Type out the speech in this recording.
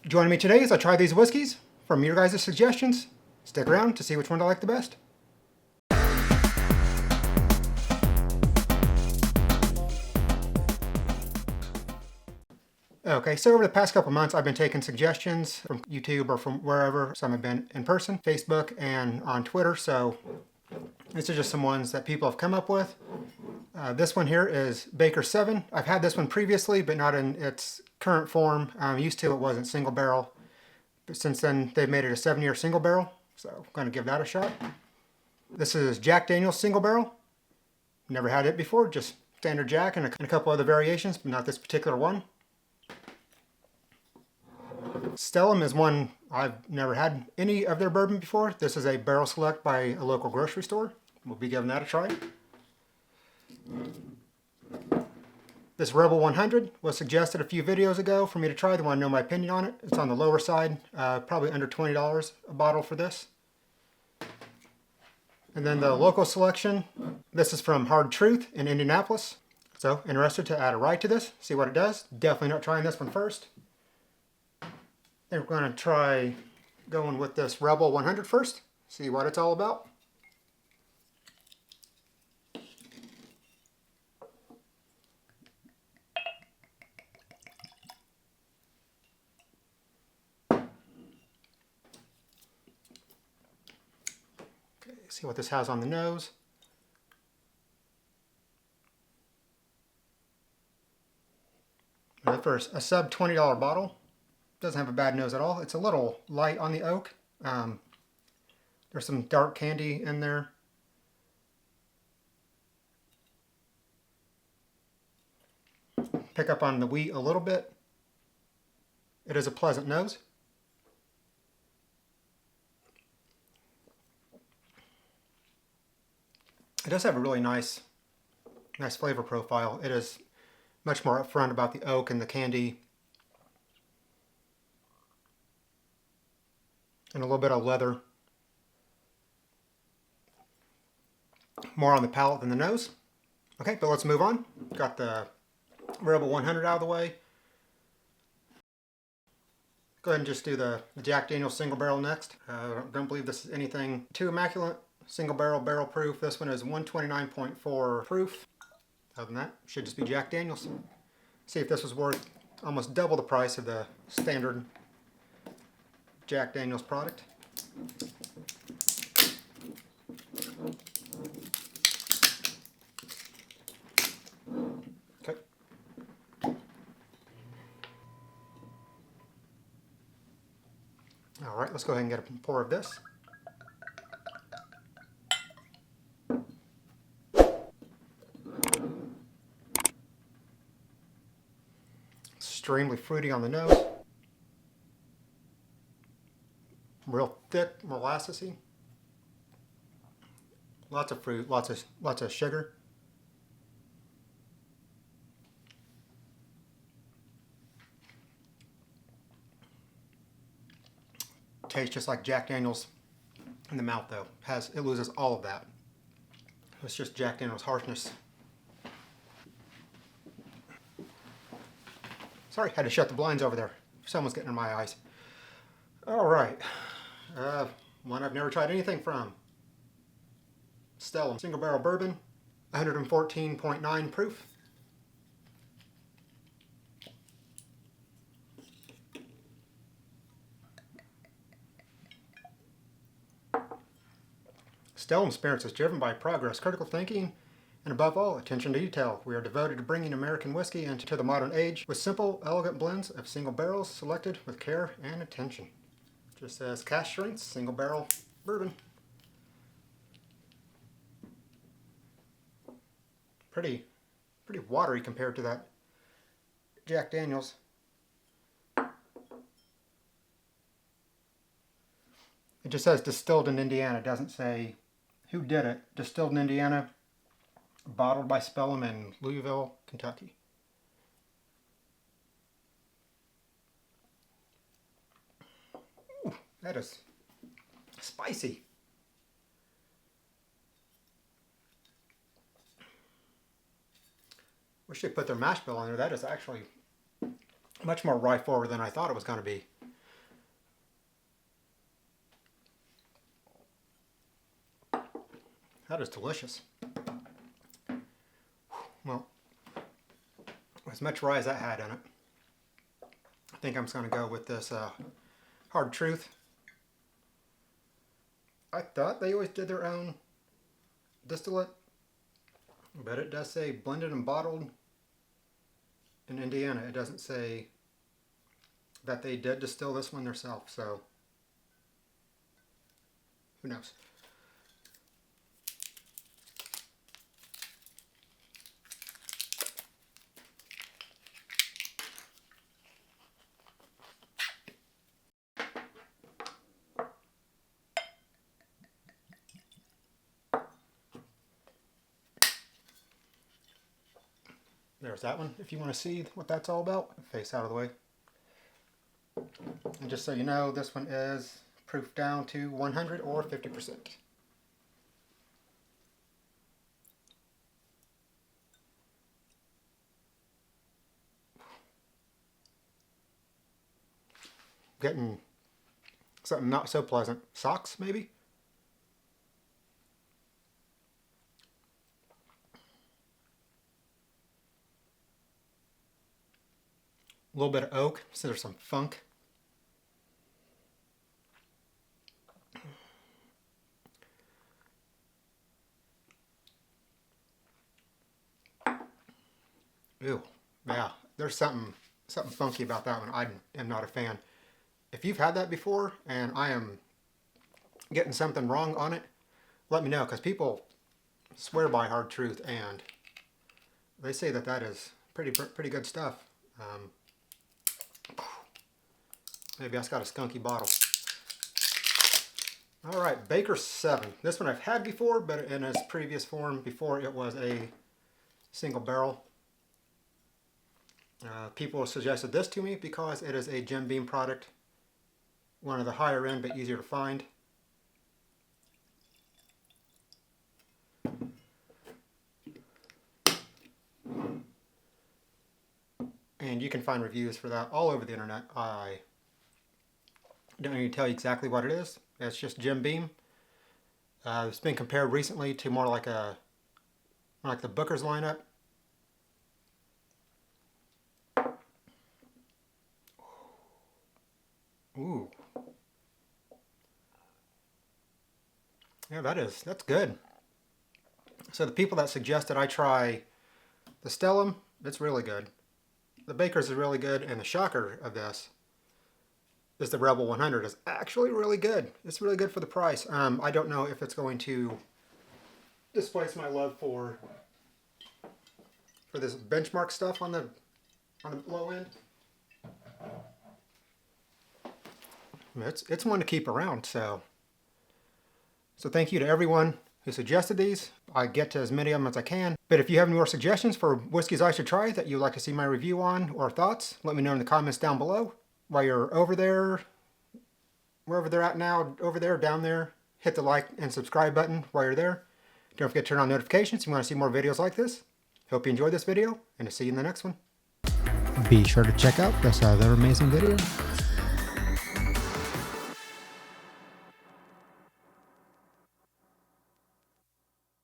Joining me today as I try these whiskeys from your guys' suggestions. Stick around to see which one I like the best. Okay, so over the past couple months, I've been taking suggestions from YouTube or from wherever. Some have been in person, Facebook, and on Twitter. So these are just some ones that people have come up with. This one here is Baker 7. I've had this one previously, but not in its current form. Used to, it wasn't single barrel. But since then, they've made it a 7-year single barrel. So I'm going to give that a shot. This is Jack Daniel's single barrel. Never had it before, just standard Jack and a couple other variations, but not this particular one. Stellum is one I've never had any of their bourbon before. This is a barrel select by a local grocery store. We'll be giving that a try. This Rebel 100 was suggested a few videos ago for me to try. They want to know my opinion on it. It's on the lower side, probably under $20 a bottle for this. And then the local selection, this is from Hard Truth in Indianapolis. So interested to add a rye to this, see what it does. Definitely not trying this one first. Then we're going to try going with this Rebel 100 first, see what it's all about. Okay, see what this has on the nose. For a sub $20 bottle, doesn't have a bad nose at all. It's a little light on the oak. There's some dark candy in there. Pick up on the wheat a little bit. It is a pleasant nose. It does have a really nice flavor profile. It is much more upfront about the oak and the candy. And a little bit of leather. More on the palate than the nose. Okay, but let's move on. Got the Rebel 100 out of the way. Go ahead and just do the Jack Daniel's single barrel next. I don't believe this is anything too immaculate. Single barrel, barrel proof. This one is 129.4 proof. Other than that, should just be Jack Daniel's. See if this was worth almost double the price of the standard Jack Daniel's product. Okay. All right, let's go ahead and get a pour of this. Extremely fruity on the nose. Real thick, molassesy. Lots of fruit, lots of sugar. Tastes just like Jack Daniel's in the mouth though. It loses all of that. It's just Jack Daniel's harshness. Sorry, had to shut the blinds over there. Someone's getting in my eyes. All right. One I've never tried anything from. Stellum Single Barrel Bourbon, 114.9 proof. Stellum Spirits is driven by progress, critical thinking, and above all, attention to detail. We are devoted to bringing American whiskey into the modern age with simple, elegant blends of single barrels selected with care and attention. Just says cask strength, single barrel bourbon. Pretty watery compared to that Jack Daniel's. It just says distilled in Indiana. It doesn't say who did it. Distilled in Indiana, bottled by Stellum in Louisville, Kentucky. Ooh, that is spicy. Wish they put their mash bill on there. That is actually much more rye forward than I thought it was going to be. That is delicious. Well, as much rye as that had in it, I think I'm just going to go with this Hard Truth. I thought they always did their own distillate, but it does say blended and bottled in Indiana. It doesn't say that they did distill this one themselves, so who knows. There's that one, if you want to see what that's all about. Face out of the way. And just so you know, this one is proof down to 100 or 50%. Getting something not so pleasant. Socks, maybe? A little bit of oak, so there's some funk. Ew, yeah, there's something funky about that one. I am not a fan. If you've had that before and I am getting something wrong on it, let me know, because people swear by Hard Truth and they say that that is pretty good stuff. Maybe I just got a skunky bottle. All right, Baker 7. This one I've had before, but in its previous form. Before it was a single barrel. People suggested this to me because it is a Jim Beam product. One of the higher end, but easier to find. And you can find reviews for that all over the internet. I don't need to tell you exactly what it is. It's just Jim Beam. It's been compared recently to more like the Booker's lineup. Ooh. Yeah, that's good. So the people that suggested I try the Stellum, it's really good. The Baker's is really good, and the shocker of this is the Rebel 100 is actually really good. It's really good for the price. I don't know if it's going to displace my love for this benchmark stuff on the low end. It's one to keep around. So thank you to everyone who suggested these. I get to as many of them as I can. But if you have any more suggestions for whiskeys I should try that you'd like to see my review on or thoughts, let me know in the comments down below. While you're over there, wherever they're at now, over there, down there, hit the like and subscribe button while you're there. Don't forget to turn on notifications if you want to see more videos like this. Hope you enjoyed this video, and I'll see you in the next one. Be sure to check out this other amazing video.